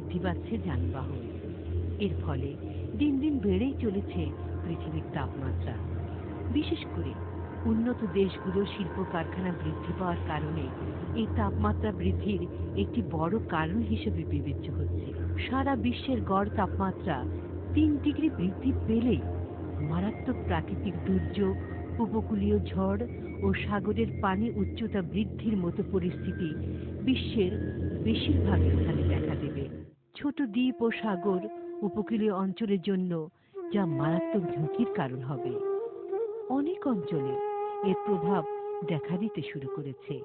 বৃদ্ধি পাচ্ছে যানবাহন। এর ফলে দিন দিন বেড়েই চলেছে পৃথিবীর তাপমাত্রা। বিশেষ করে উন্নত দেশগুলোর শিল্প কারখানা বৃদ্ধি পাওয়ার কারণে এই তাপমাত্রা বৃদ্ধির একটি বড় কারণ হিসেবে বিবেচ্য হচ্ছে। সারা বিশ্বের গড় তাপমাত্রা 3 ডিগ্রি বৃদ্ধি পেলেই মারাত্মক প্রাকৃতিক দুর্যোগ, উপকূলীয় ঝড় ও সাগরের পানি উচ্চতা বৃদ্ধির মতো পরিস্থিতি বিশ্বের বেশিরভাগ স্থানে দেখা দেবে। ছোট দ্বীপ ও সাগর উপকূলীয় অঞ্চলের জন্য যা মারাত্মক ঝুঁকির কারণ হবে। অনেক অঞ্চলে এর প্রভাব দেখা দিতে শুরু করেছে,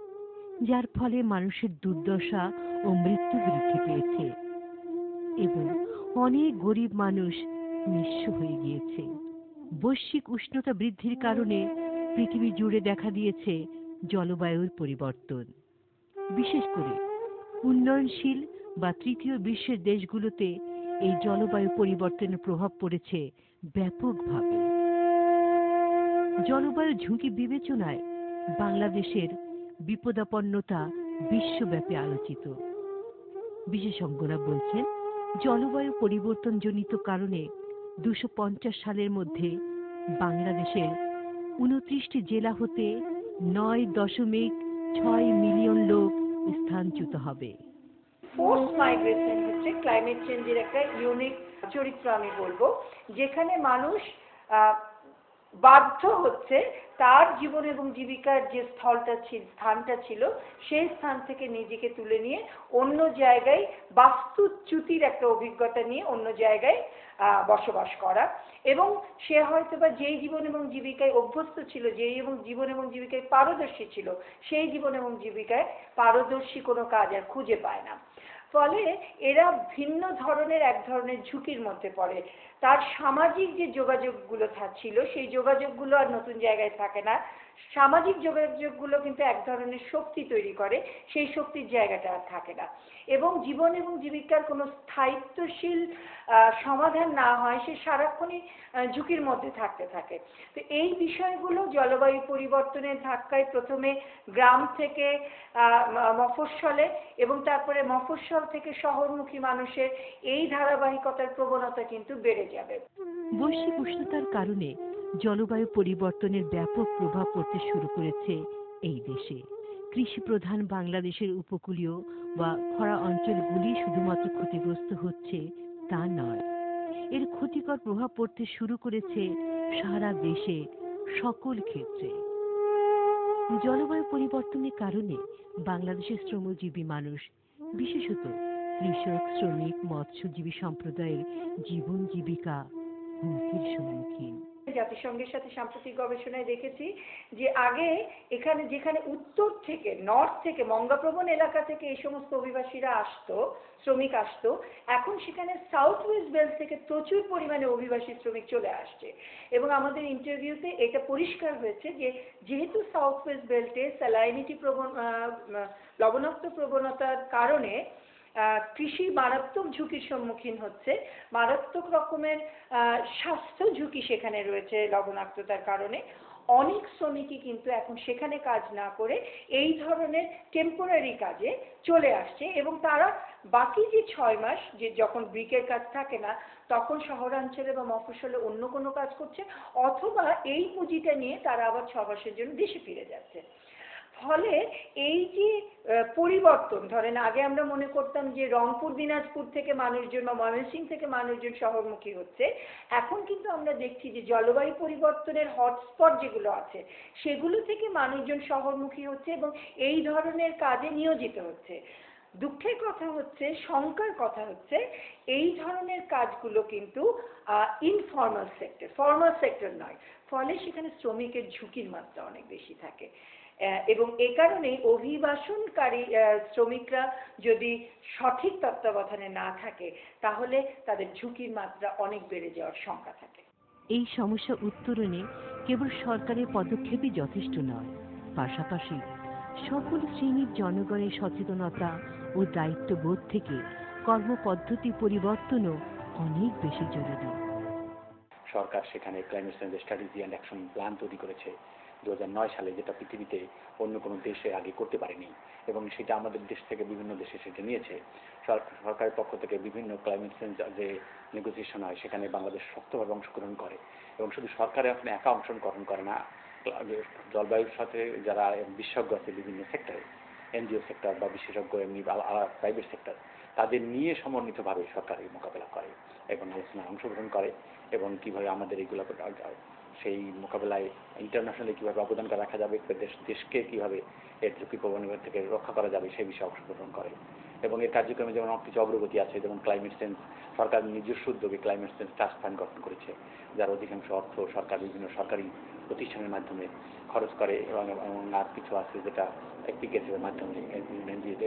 যার ফলে মানুষের দুর্দশা ও মৃত্যু বৃদ্ধি পেয়েছে এবং অনেক গরিব মানুষ নিঃস্ব হয়ে গিয়েছে। বৈশ্বিক উষ্ণতা বৃদ্ধির কারণে পৃথিবী জুড়ে দেখা দিয়েছে জলবায়ুর পরিবর্তন। বিশেষ করে উন্নয়নশীল বা তৃতীয় বিশ্বের দেশগুলোতে এই জলবায়ু পরিবর্তনের প্রভাব পড়েছে ব্যাপকভাবে। জলবায়ু ঝুঁকি বিবেচনায় বাংলাদেশের বিপদাপন্নতা বিশ্বব্যাপী আলোচিত। বিশেষজ্ঞরা বলছেন, জলবায়ু পরিবর্তনজনিত কারণে ২৫০ সালের মধ্যে বাংলাদেশের ২৯টি জেলা হতে ৯.৬ মিলিয়ন লোক স্থানচ্যুত হবে। ফোর্স মাইগ্রেশন হচ্ছে ক্লাইমেট চেঞ্জের একটা ইউনিক চরিত্র আমি বলবো, যেখানে মানুষ বাধ্য হচ্ছে তার জীবন এবং জীবিকার যে স্থানটা ছিল সেই স্থান থেকে নিজেকে তুলে নিয়ে অন্য জায়গায় বাস্তুচ্যুতির একটা অভিজ্ঞতা নিয়ে অন্য জায়গায় বসবাস করা, এবং সে হয়তো বা যেই জীবন এবং জীবিকায় অভ্যস্ত ছিল, যেই জীবন এবং জীবিকায় পারদর্শী ছিল, সেই জীবন এবং জীবিকায় পারদর্শী কোনো কাজ আর খুঁজে পায় না। ফলে এরা ভিন্ন ধরনের এক ধরনের ঝুঁকির মধ্যে পড়ে। তার সামাজিক যে যোগাযোগগুলো ছিল সেই যোগাযোগগুলো আর নতুন জায়গায় থাকে না। সামাজিক যোগাযোগগুলো কিন্তু এক ধরনের শক্তি তৈরি করে, সেই শক্তির জায়গাটা আর থাকে না, এবং জীবন এবং জীবিকার কোনো স্থায়িত্বশীল সমাধান না হয়, সে সারাক্ষণই ঝুঁকির মধ্যে থাকতে থাকে। তো এই বিষয়গুলো জলবায়ু পরিবর্তনের ধাক্কায় প্রথমে গ্রাম থেকে মফস্বলে এবং তারপরে মফস্বল থেকে শহরমুখী মানুষের এই ধারাবাহিকতার প্রবণতা কিন্তু বেড়ে যাবে। বৈশ্বিক উষ্ণতার কারণে জলবায়ু পরিবর্তনের ব্যাপক প্রভাব পড়তে শুরু করেছে এই দেশে। কৃষি প্রধান বাংলাদেশের উপকূলীয় বা খরা অঞ্চলগুলি শুধুমাত্র ক্ষতিগ্রস্ত হচ্ছে তা নয়, এর ক্ষতিকর প্রভাব পড়তে শুরু করেছে সারা দেশে সকল ক্ষেত্রে। জলবায়ু পরিবর্তনের কারণে বাংলাদেশের শ্রমজীবী মানুষ, বিশেষত কৃষক, শ্রমিক, মৎস্যজীবী সম্প্রদায়ের জীবন জীবিকা হুমকির সম্মুখীন। জাতিসংঘের সাথে সাম্প্রতিক গবেষণায় দেখেছি যে আগে এখানে যেখানে উত্তর থেকে নর্থ থেকে বঙ্গোপসাগর এলাকা থেকে এই সমস্ত অভিবাসীরা আসতো, শ্রমিক আসতো, এখন সেখানে সাউথ ওয়েস্ট বেল্ট থেকে প্রচুর পরিমাণে অভিবাসী শ্রমিক চলে আসছে। এবং আমাদের ইন্টারভিউতে এটা পরিষ্কার হয়েছে যে যেহেতু সাউথ ওয়েস্ট বেল্টে স্যালাইনিটি লবণাক্ত প্রবণতার কারণে কৃষি মারাত্মক ঝুঁকির সম্মুখীন হচ্ছে, মারাত্মক রকমের স্বাস্থ্য ঝুঁকি সেখানে রয়েছে লবণাক্ততার কারণে। অনেক শ্রমিকই কিন্তু এখন সেখানে কাজ না করে এই ধরনের টেম্পোরারি কাজে চলে আসছে, এবং তারা বাকি যে 6 মাস যে যখন ব্রিকের কাজ থাকে না তখন শহরাঞ্চলে বা মফস্বলে অন্য কোনো কাজ করছে, অথবা এই পুঁজিটা নিয়ে তারা আবার 6 মাসের জন্য দেশে ফিরে যাচ্ছে। ফলে এই যে পরিবর্তন, ধরেন আগে আমরা মনে করতাম যে রংপুর দিনাজপুর থেকে মানুষজন বা ময়মনসিংহ থেকে মানুষজন শহরমুখী হচ্ছে, এখন কিন্তু আমরা দেখছি যে জলবায়ু পরিবর্তনের হটস্পট যেগুলো আছে সেগুলো থেকে মানুষজন শহরমুখী হচ্ছে এবং এই ধরনের কাজে নিয়োজিত হচ্ছে। দুঃখের কথা হচ্ছে, শঙ্কার কথা হচ্ছে, এই ধরনের কাজগুলো কিন্তু ইনফর্মাল সেক্টর, ফর্মাল সেক্টর নয়, ফলে সেখানে শ্রমিকের ঝুঁকির মাত্রা অনেক বেশি থাকে। এবং এ কারণেই অভিবাসনকারী শ্রমিকরা যদি সঠিক তত্ত্বাবধানে না থাকে তাহলে তাদের ঝুঁকির মাত্রা অনেক বেড়ে যাওয়ার শঙ্কা থাকে। এই সমস্যা উত্তরণে কেবল সরকারের পদক্ষেপই যথেষ্ট নয়, পাশাপাশি সকল শ্রেণীর জনগণের সচেতনতা ও দায়িত্ববোধ থেকে কর্মপদ্ধতি পরিবর্তনও অনেক বেশি জরুরি। সরকার সেখানে climate change strategy and action plan তৈরি করেছে, 2009 সালে, যেটা পৃথিবীতে অন্য কোনো দেশে আগে করতে পারেনি, এবং সেটা আমাদের দেশ থেকে বিভিন্ন দেশে সেটা নিয়েছে। সরকারের পক্ষ থেকে বিভিন্ন ক্লাইমেট চেঞ্জ যে নেগোসিয়েশন হয় সেখানে বাংলাদেশ শক্তভাবে অংশগ্রহণ করে, এবং শুধু সরকারে এখন একা অংশগ্রহণ করে না, জলবায়ুর সাথে যারা বিশেষজ্ঞ আছে বিভিন্ন সেক্টরে, এনজিও সেক্টর বা বিশেষজ্ঞ এমনি প্রাইভেট সেক্টর, তাদের নিয়ে সমন্বিতভাবে সরকার এই মোকাবেলা করে এবং আলোচনায় অংশগ্রহণ করে, এবং কীভাবে আমাদের এইগুলো সেই মোকাবেলায় ইন্টারন্যাশনালি কীভাবে অবদান রাখা যাবে, দেশকে কীভাবে এর ঝুঁকি প্রবণতা থেকে রক্ষা করা যাবে সেই বিষয়ে অংশগ্রহণ করে। এবং এর কার্যক্রমে যেমন অনেক কিছু অগ্রগতি আছে, যেমন ক্লাইমেট চেঞ্জ, সরকার নিজস্ব উদ্যোগে ক্লাইমেট চেঞ্জ ট্রাস্ট ফান্ড গঠন করেছে, যার অধিকাংশ অর্থ সরকার বিভিন্ন সরকারি প্রতিষ্ঠানের মাধ্যমে খরচ করে, এবং আর কিছু আছে যেটা এপিকেসের মাধ্যমে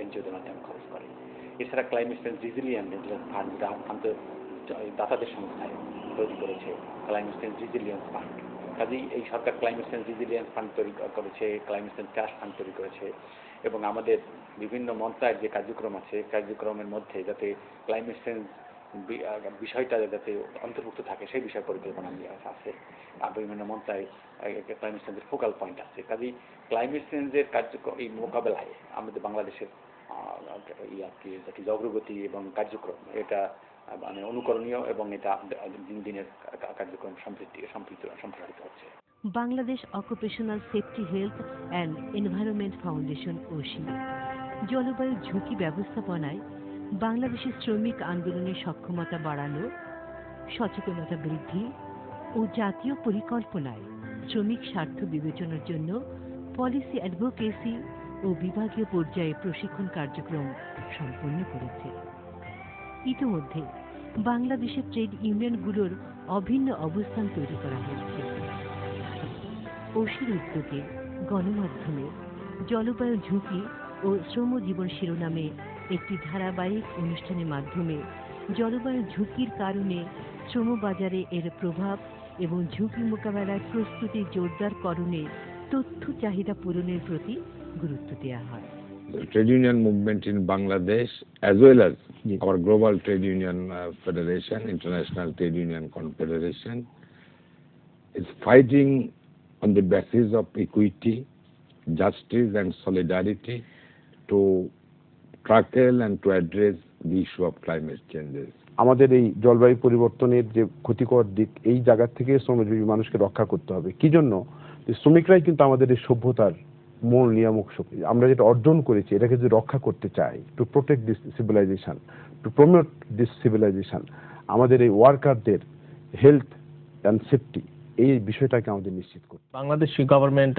এনজিওদের মাধ্যমে খরচ করে। এছাড়া ক্লাইমেট চেঞ্জ রিজিলিয়েন্ট ফান্ড, যেটা দাতাদের সংস্থায় তৈরি করেছে ক্লাইমেট চেঞ্জ রিজিলিয়েন্স ফান্ড। কাজেই এই সরকার ক্লাইমেট চেঞ্জ রিজিলিয়েন্স ফান্ড তৈরি করেছে, ক্লাইমেট চেঞ্জ ট্রাস্ট ফান্ড তৈরি করেছে, এবং আমাদের বিভিন্ন মন্ত্রণালয়ের যে কার্যক্রম আছে কার্যক্রমের মধ্যে যাতে ক্লাইমেট চেঞ্জ বিষয়টা যাতে অন্তর্ভুক্ত থাকে সেই বিষয়ে পরিকল্পনা আছে। আর বিভিন্ন মন্ত্রণালয়ে ক্লাইমেট চেঞ্জের ফোকাল পয়েন্ট আছে। কাজেই ক্লাইমেট চেঞ্জের কার্যক্রম এই মোকাবেলায় আমাদের বাংলাদেশের অগ্রগতি এবং কার্যক্রম এটা মানে অনুকরণীয়, এবং এটা দিন দিনের কার্যক্রম সম্প্রসারিত হচ্ছে। Bangladesh occupational safety health and environment foundation OSHI জলবায়ু ঝুঁকি ব্যবস্থাপনায় বাংলাদেশের শ্রমিক আন্দোলনের সক্ষমতা বাড়ানো, সচেতনতা বৃদ্ধি ও জাতীয় পরিকল্পনায় শ্রমিক স্বার্থ বিবেচনার জন্য পলিসি অ্যাডভোকেসি ও বিভাগীয় পর্যায়ে প্রশিক্ষণ কার্যক্রম সম্পন্ন করেছে। ইতিমধ্যে বাংলাদেশের ট্রেড ইউনিয়নগুলোর অভিন্ন অবস্থান তৈরি করা হচ্ছে। OSHIর উদ্যোগে গণমাধ্যমে জলবায়ু ঝুঁকি ও শ্রমজীবন শিরোনামে একটি ধারাবাহিক অনুষ্ঠানের মাধ্যমে জলবায়ু ঝুঁকির কারণে শ্রমবাজারে এর প্রভাব এবং ঝুঁকি মোকাবেলায় প্রস্তুতি জোরদারকরণে তথ্য চাহিদা পূরণের প্রতি গুরুত্ব দেওয়া হয়। The trade union movement in Bangladesh, as well as our global trade union federation, International Trade Union Confederation, is fighting on the basis of equity, justice and solidarity to tackle and to address the issue of climate changes. আমাদের এই জলবায়ু পরিবর্তনের যে ক্ষতিকর দিক, এই জায়গা থেকে শ্রমজীবী মানুষকে রক্ষা করতে হবে। কি জন্য? শ্রমিকরাই কিন্তু আমাদের এই সভ্যতার মূল নিয়ামক শক্তি। আমরা যেটা অর্জন করেছি এটাকে যদি রক্ষা করতে চাই, to protect this civilisation, to promote this civilisation, আমাদের এই ওয়ার্কারদের হেলথ অ্যান্ড সেফটি, এই বিষয়টাকে আমাদের নিশ্চিত করতে। বাংলাদেশ গভর্নমেন্ট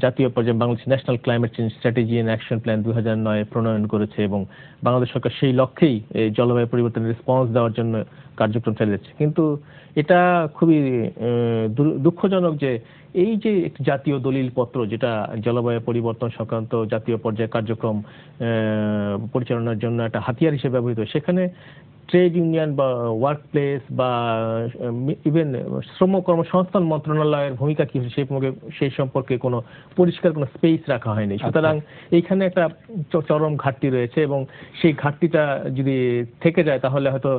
জাতীয় পর্যায়ে Bangladesh national climate change strategy and action plan 2009 প্রণয়ন করেছে, এবং বাংলাদেশ সরকার সেই লক্ষ্যেই এই জলবায়ু পরিবর্তনের রেসপন্স দেওয়ার জন্য কার্যক্রম চালিয়ে যাচ্ছে। কিন্তু এটা খুবই দুঃখজনক যে এই যে একটি জাতীয় দলিলপত্র, যেটা জলবায়ু পরিবর্তন সংক্রান্ত জাতীয় পর্যায়ে কার্যক্রম পরিচালনার জন্য একটা হাতিয়ার হিসেবে ব্যবহৃত, সেখানে ট্রেড ইউনিয়ন বা ওয়ার্ক প্লেস বা ইভেন শ্রম কর্মসংস্থান মন্ত্রণালয়ের ভূমিকা কি সেই সম্পর্কে কোনো পরিষ্কার কোনো স্পেস রাখা হয়নি। সুতরাং এইখানে একটা চরম ঘাটতি রয়েছে, এবং সেই ঘাটতিটা যদি থেকে যায় তাহলে হয়তো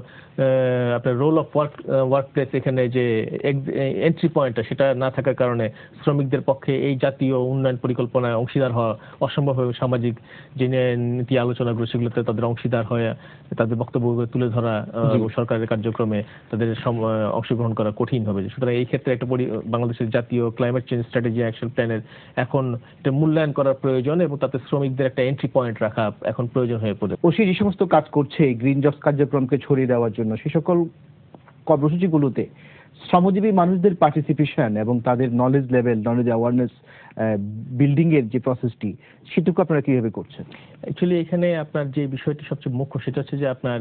আপনার রোল অফ ওয়ার্ক প্লেস, এখানে যে এন্ট্রি পয়েন্টটা সেটা না থাকার কারণে শ্রমিকদের পক্ষে এই জাতীয় উন্নয়ন পরিকল্পনায় অংশীদার হওয়া অসম্ভব হবে। সামাজিক যে নীতি আলোচনাগুলো সেগুলোতে তাদের অংশীদার হয়ে তাদের বক্তব্য তুলে ধরা সরকারের কার্যক্রমে তাদের অংশগ্রহণ করা কঠিন হবে। সুতরাং এই ক্ষেত্রে একটা বাংলাদেশের জাতীয় ক্লাইমেট চেঞ্জ স্ট্র্যাটেজি অ্যাকশন প্ল্যানের এখন এটা মূল্যায়ন করার প্রয়োজন, এবং তাতে শ্রমিকদের একটা এন্ট্রি পয়েন্ট রাখা এখন প্রয়োজন হয়ে পড়ে। OSHI যে সমস্ত কাজ করছে গ্রিন জবস কার্যক্রমকে ছড়িয়ে দেওয়ার জন্য, সে সকল কর্মসূচিগুলোতে শ্রমজীবী মানুষদের পার্টিসিপেশন এবং তাদের knowledge level, knowledge awareness building এর যে প্রসেসটি, সেটুকু আপনারা কিভাবে করছেন? অ্যাকচুয়ালি এখানে আপনার যে বিষয়টি সবচেয়ে মুখ্য সেটা হচ্ছে যে আপনার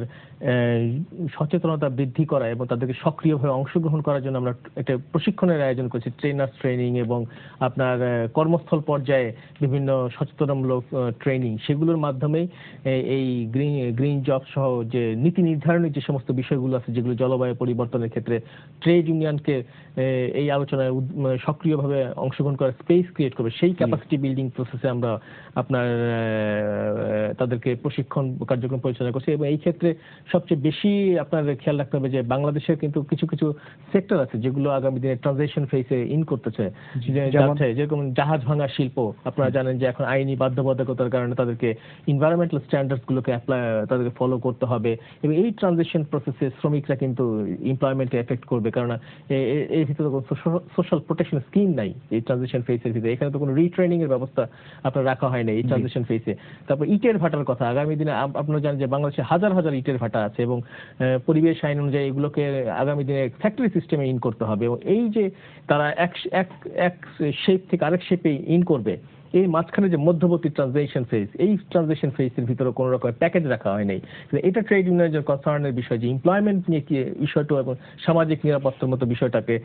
সচেতনতা বৃদ্ধি করা এবং তাদেরকে সক্রিয়ভাবে অংশগ্রহণ করার জন্য আমরা একটা প্রশিক্ষণের আয়োজন করেছি, ট্রেনার্স ট্রেনিং এবং আপনার কর্মস্থল পর্যায়ে বিভিন্ন সচেতনমূলক ট্রেনিং, সেগুলোর মাধ্যমেই এই গ্রিন জব সহ যে নীতি নির্ধারণের যে সমস্ত বিষয়গুলো আছে যেগুলো জলবায়ু পরিবর্তনের ক্ষেত্রে ট্রেড ইউনিয়নকে এই আলোচনায় সক্রিয়ভাবে অংশগ্রহণ করার স্পেস ক্রিয়েট করবে, সেই ক্যাপাসিটি বিল্ডিং প্রসেসে আমরা আপনার তাদেরকে প্রশিক্ষণ কার্যক্রম পরিচালনা করছে এবং এই ক্ষেত্রে সবচেয়ে বেশি আপনার খেয়াল রাখতে হবে যে বাংলাদেশের কিন্তু কিছু কিছু সেক্টর আছে যেগুলো আগামী দিনে ট্রানজিশন ফেজে ইন করতেছে, যেরকম জাহাজ ভাঙা শিল্প। আপনারা জানেন যে এখন আইনি বাধ্যবাধকতার কারণে তাদেরকে এনভায়রনমেন্টাল স্ট্যান্ডার্ডস গুলোকে তাদেরকে ফলো করতে হবে এবং এই ট্রানজিশন প্রসেসে শ্রমিকরা কিন্তু এমপ্লয়মেন্টে এফেক্ট করবে, কারণ এর ভিতরে কোনো সোশ্যাল প্রোটেকশন স্কিম নাই এই ট্রানজিশন ফেজের ভিতরে। এখানে তো কোনো রিট্রেনিং এর ব্যবস্থা আপনার রাখা হয় না এই ট্রানজিশন ফেজে। তারপর ইটের ভাটার কথা, আগামী দিনে আপনারা জানেন যে বাংলাদেশে হাজার হাজার ইটের ভাটা আছে এবং পরিবেশ আইন অনুযায়ী এগুলোকে আগামী দিনে ফ্যাক্টরি সিস্টেমে ইন করতে হবে এবং এই যে তারা এক শেপ থেকে আরেক শেপে ইন করবে, এই মাঝখানে যে মধ্যবর্তী ট্রানজিশন ফেজ, এই ট্রানজিশন ফেজের ভিতরে কোনো রকমের প্যাকেজ রাখা হয় নাই। এটা ট্রেড ইউনিয়নের কনসার্নের বিষয় যে এমপ্লয়মেন্ট নিয়ে কি বিষয়টা এবং সামাজিক নিরাপত্তার মতো বিষয়টাকে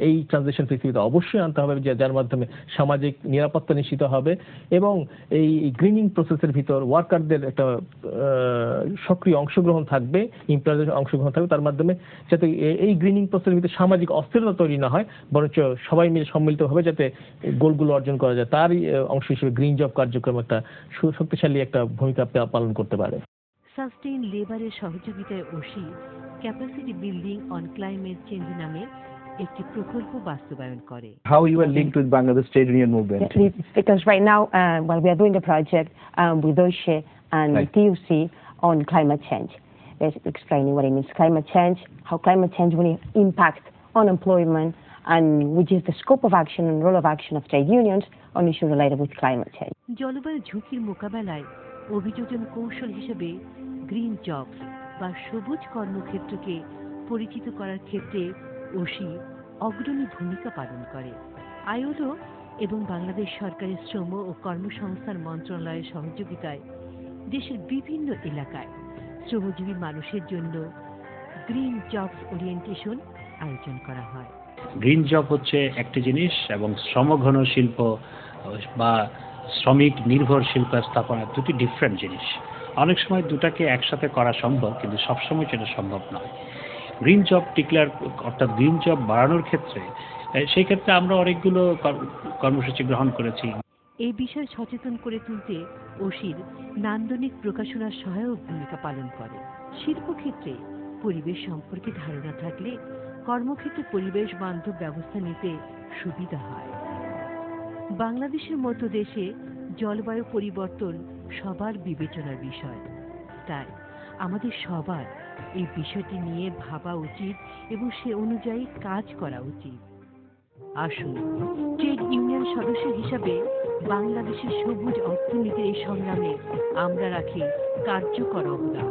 এই ট্রানজিশন ফেজের ভিতরে অবশ্যই আনতে হবে, যার মাধ্যমে সামাজিক নিরাপত্তা নিশ্চিত হবে এবং এই গ্রিনিং প্রসেসের ভিতর ওয়ার্কারদের একটা সক্রিয় অংশগ্রহণ থাকবে, এমপ্লয়ারদের অংশগ্রহণ থাকবে, তার মাধ্যমে যাতে এই গ্রিনিং প্রসেসের ভিতরে সামাজিক অস্থিরতা তৈরি না হয়, বরঞ্চ সবাই মিলে সম্মিলিতভাবে যাতে গোলগুলো অর্জন করা যায়, তার অংশ হিসেবে গ্রিন জব কার্যক্রম একটা শক্তিশালী একটা ভূমিকা পালন করতে পারে। সাস্টেইন লেবারের সহযোগিতায় OC capacity building on climate change নামে একটি প্রকল্প বাস্তবায়ন করে। How you are linked with Bangladesh Trade Union Movement? Because right now, we are doing a project with OSHE and Right. TUC on climate change. Basically explaining what it means climate change, how climate change will impact on employment, and which is the scope of action and role of action of trade unions on issues related with climate change. জলবায়ু ঝুঁকির মোকাবেলায় অভিযোজন কৌশল হিসেবে green jobs বা সবুজ কর্মক্ষেত্রকে পরিচিত করার ক্ষেত্রে ওসি অগ্রণী ভূমিকা পালন করে। আইএলও এবং বাংলাদেশ সরকারের শ্রম ও কর্মসংস্থান মন্ত্রণালয়ের সহযোগিতায় দেশের বিভিন্ন এলাকায় শ্রমজীবী মানুষের জন্য গ্রিন জবস ওরিয়েন্টেশন আয়োজন করা হয়। গ্রিন জব হচ্ছে একটি জিনিস এবং শ্রমঘন শিল্প বা শ্রমিক নির্ভর শিল্প স্থাপনা দুটি ডিফারেন্ট জিনিস। অনেক সময় দুটাকে একসাথে করা সম্ভব, কিন্তু সবসময় সেটা সম্ভব নয়। গ্রিন জব ডিক্লেয়ার অর্থাৎ গ্রিন জব বাড়ানোর ক্ষেত্রে সেই ক্ষেত্রে আমরা অনেকগুলো কর্মসূচি গ্রহণ করেছি। এই বিষয়ে সচেতন করে তুলতে ওসির নান্দনিক প্রকাশনার সহায়ক ভূমিকা পালন করে। শিল্পক্ষেত্রে পরিবেশ সম্পর্কে ধারণা থাকলে কর্মক্ষেত্রে পরিবেশ বান্ধব ব্যবস্থা নিতে সুবিধা হয়। বাংলাদেশের মতো দেশে জলবায়ু পরিবর্তন সবার বিবেচনার বিষয়, তাই আমাদের সবার এই বিষয়টি নিয়ে ভাবা উচিত এবং সে অনুযায়ী কাজ করা উচিত। আসুন ট্রেড ইউনিয়ন সদস্য হিসাবে বাংলাদেশের সবুজ অর্থনীতির এই সংগ্রামে আমরা রাখি কার্যকর অবদান।